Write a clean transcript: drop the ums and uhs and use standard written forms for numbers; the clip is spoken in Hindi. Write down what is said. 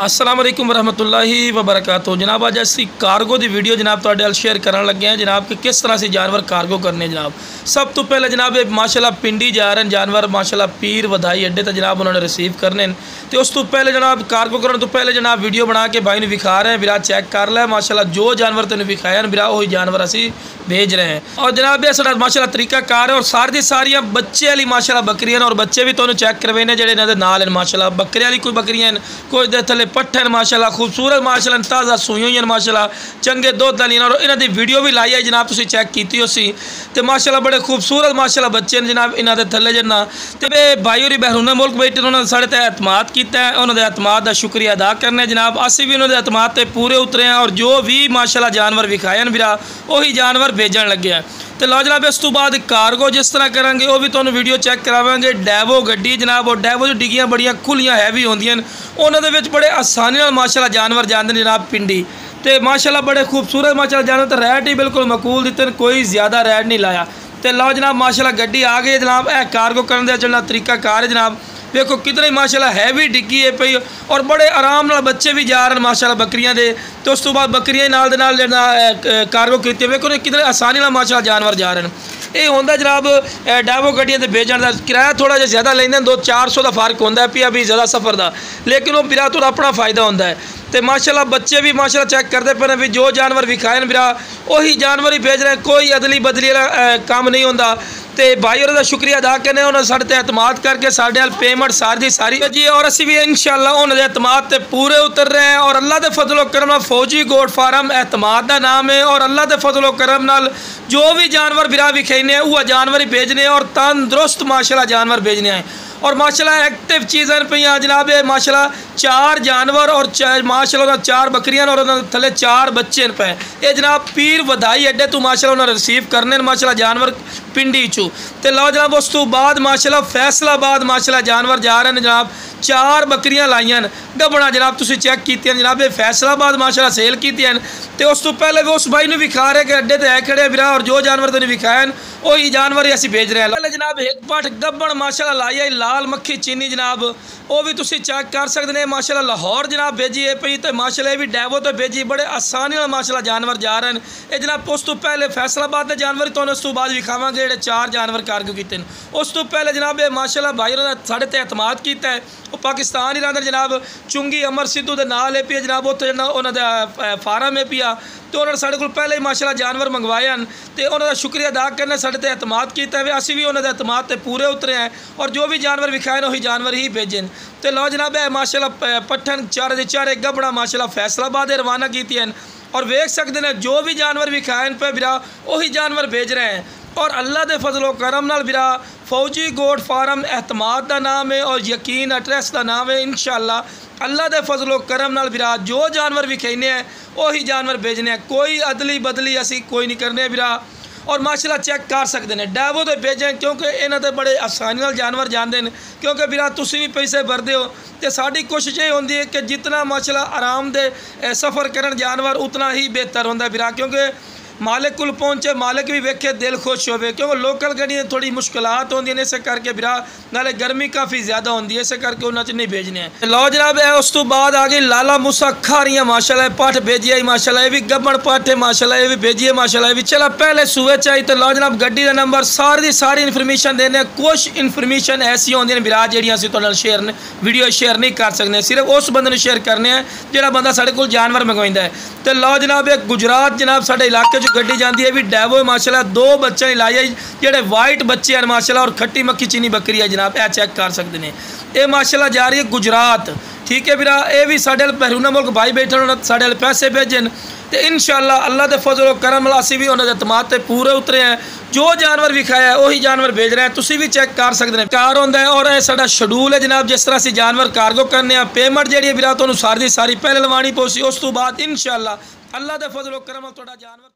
अस्सलाम वालेकुम वरहमतुल्लाहि वबरकातुहू। जनाब अज असी कार्गो की वीडियो जनाब तुहाडे नाल शेयर करन लगे हैं जनाब कि किस तरह से जानवर कार्गो करने। जनाब सब तो पहले जनाब ये माशाल्लाह पिंडी जा रहे हैं जानवर माशाल्लाह पीर वधाई अड्डे तक जनाब उन्होंने रिसीव करने। तो उस तो पहले जनाब कार्गो करने तो पहले जनाब वीडियो बना के भाई ने विखा रहे हैं, बिरा चेक कर लै माशाल्लाह जो जानवर तेन विखाया बिरा वही जानवर असी भेज रहे हैं। और जनाब ये साडा माशाल्लाह तरीका कार है और सारी सारिया बच्चे वाली माशाल्लाह बकरियां और बच्चे भी तुहानूं चेक करवाने जेहड़े इन्हां दे नाल हैं। माशाल्लाह बकरे वाली कोई बकरियां कोई दे थले पट्ठन माशाल्लाह खूबसूरत माशाल्लाह ताज़ा सूई हुई माशाल्लाह चंगे दुध वाली और इन्हां दी वीडियो भी लाई है जनाब तुसीं चेक कीती उसी ते माशाल्लाह बड़े खूबसूरत माशाल्लाह बच्चे जनाब इन्हां दे थले जिन्ना ते भाई होरी बहरूने मुल्क बैठे उन्होंने साढ़े ते एतमाद किया है, उन्होंने एतमाद का शुक्रिया अदा करने जनाब। असी भी उन्होंने एतमाद ते पूरे उतरे हैं और जो भी माशाल्लाह जानवर विखाए बिरा वही जानवर भेजन लगे हैं। तो लो जनाब इस तो बाद कार्गो जिस तरह करांगे वो भी तुहानूं वीडियो चेक करावांगे। डैवो गड्डी जनाब और डैवो जो डिग्गियां बड़ियां खुलियां हैवी होंदियां उन्हां दे बड़े आसानी नाल माशाल्लाह जानवर जाते हैं जनाब पिंडी तो माशाल्लाह बड़े खूबसूरत माशाल्लाह जानवर तो रैट ही बिल्कुल मकूल दिते, कोई ज़्यादा रैट नहीं लाया। तो लो जनाब माशाल्लाह गड्डी आ गई जनाब यह कार्गो करने का चलना तरीका कार है जनाब। देखो कितनी माशाल्लाह हैवी डिग्गी है पई और बड़े आराम नाल बच्चे भी जा रहे हैं माशाल्लाह बकरियां दे। तो उस तो बाद बकरियां नाल दे नाल कार्गो की देखो कितने आसानी नाल माशाल्लाह जानवर जा रहे हैं। ये होंदा जनाब डैवो गड्डियां ते भेजण दा किराया थोड़ा जिहा ज़्यादा लैंदे 200-400 का फर्क होंदा है पिया भी ज़्यादा सफ़र का, लेकिन वो बिरा तो अपना फ़ायदा होंदा है। तो माशाल्लाह बच्चे भी माशाल्लाह चेक करते पे भी जो जानवर विखाए बिरा वही जानवर ही भेज रहे हैं, कोई अदली बदली वाला काम नहीं होंदा। तो भाई और शुक्रिया अदा करने उन्होंने साढ़े ते एतमाद करके साढ़े नाल पेमेंट सारी सारी जी और असी भी इंशाअल्लाह उन्होंने एतमाद ते पूरे उतर रहे हैं। और अल्लाह के फजलो करम फौजी गोट फार्म एतमाद का नाम है और अल्लाह के फजलो करम नाल जो भी जानवर बिरा विखेने वह जानवर ही भेजने और तंदुरुस्त माशाल्लाह जानवर भेजने हैं। और माशाल्लाह एक्टिव चीज़ें पे जनाब माशाल्लाह 4 जानवर और माशाल्लाह 4 बकरियां और थले 4 बच्चे पे ये जनाब पीर वधाई अड्डे तो माशाल्लाह उन्होंने रिसीव करने माशाल्लाह जानवर पिंडी चू। तो लो जनाब उस तो बाद माशाल्लाह फैसलाबाद माशाल्लाह जानवर जा रहे हैं जनाब 4 बकरियां लाइया गबना जनाब तुसीं चेक की जनाब ये फैसलाबाद माशाल्लाह सेल की। तो उस तो पहले भी उस भाई ने विखा रहे कि अड्डे ते है खड़े बिरा और जो जानवर तेन विखाए वही जानवर ही असी भेज रहे हैं। पहले जनाब एक पट गबन माशाल्लाह लाई है लाल मक्खी चीनी जनाब वो भी तुसीं चेक कर सकते हैं माशाल्लाह लाहौर जनाब भेजी है पई तो माशाल्लाह भी डैवो तो भेजी बड़े आसानी नाल माशाल्लाह जानवर जा रहे हैं। ये जनाब उस तो पहले फैसलाबाद के जानवर तो उस तो बाद विखावांगे जो 4 जानवर कार्गो किए। उस तो पहले जनाब ये माशाल्लाह भाई साढ़े ते एतमाद किया है वो पाकिस्तान ही रहा जनाब चुंगी अमर सिद्धू के नाल है पिया जनाब उत्थे उन्होंने फार्म है पिया। तो उन्होंने साढ़े को पहले ही माशाल्लाह जानवर मंगवाए हैं तो उन्होंने शुक्रिया अदा करने साढ़े ते एतमाद किया है। असी भी उन्होंने एतमाद ते पूरे उतरे हैं और जो भी जानवर विखाए वही जानवर ही भेजे। तो लो जनाब है माशाल्लाह पट्ठन 4 गबड़ा माशाल्लाह फैसलाबाद रवाना की और वेख सकते हैं जो भी जानवर विखाए पे बिरा वही जानवर भेज रहे हैं। और अल्लाह के फजलो करम नाल बिरा फौजी गोट फार्म एतमाद का नाम है और यकीन एड्रैस का नाम है। इंशाअल्लाह अल्लाह के फजलो करम नाल बिरा जो जानवर विखेने हैं वही जानवर भेजने हैं, कोई अदली बदली असी कोई नहीं करने बिरा। और माशाल्लाह चेक कर सकते हैं डैवो तो भेजें क्योंकि इन्हों ते बड़े आसानी नाल जानवर जाते हैं क्योंकि बिरा तुसीं भी पैसे भरते हो। तो साड़ी कोशिश ये होती है कि जितना माशाल्लाह आराम दे सफ़र करन जानवर उतना ही बेहतर होंदा बिरा, क्योंकि मालिक को पहुँचे मालिक भी वेखे दिल खुश हो क्योंकि लोकल गड्डियां थोड़ी मुश्किलात होंदी ने इस करके बिरा नाले गर्मी काफ़ी ज़्यादा होंदी है इस करके उन्होंने नहीं भेजने हैं। लो जनाब है उस तो बाद आ गई लाला मूसा खारियाँ माशाल्लाह पठ भेजी आई माशाल्लाह ये भी गबन पठ है माशाल्लाह ये भी भेजी है माशाल्लाह ये भी चला पहले सूए चाहिए। तो लो जनाब गड्डी का नंबर सारी इन्फॉर्मेशन देने कुछ इन्फॉर्मेशन ऐसी होंगी ने बिरा जी अं शेयर वीडियो शेयर नहीं कर सकते, सिर्फ उस बंदे शेयर करने हैं जो बंदा साढ़े को जानवर मंगवाइंदा है। तो लो जनाब एक गुजरात जनाब साढ़े इलाके गड्डी जाती है भी डैवो माशाल्लाह 2 बच्चे लाई है जेडे वाइट बच्चे हैं माशाल्लाह और खट्टी मक्खी चीनी बकरी है जनाब यह चेक कर सकते हैं। ये माशाल्लाह जा रही है गुजरात, ठीक है बिरा ये भी साढ़े बहरूना मुल्क भाई बैठे उन्होंने साढ़े पैसे भेजन। तो इंशाअल्लाह अल्लाह के फजलो करम असी भी उन्होंने एतमाद ते पूरे उतरे हैं, जो जानवर विखाया वही जानवर भेज रहे हैं। तुसी भी चेक कर सकते हैं कार होंदा है और यह साडा शेड्यूल है जनाब जिस तरह से जानवर कार्गो करने पेमेंट जी बिरा तो सारी पहले लवानी पौसी उस तो बाद इंशाअल्लाह अल्लाह के फजलो करम थोड़ा जानवर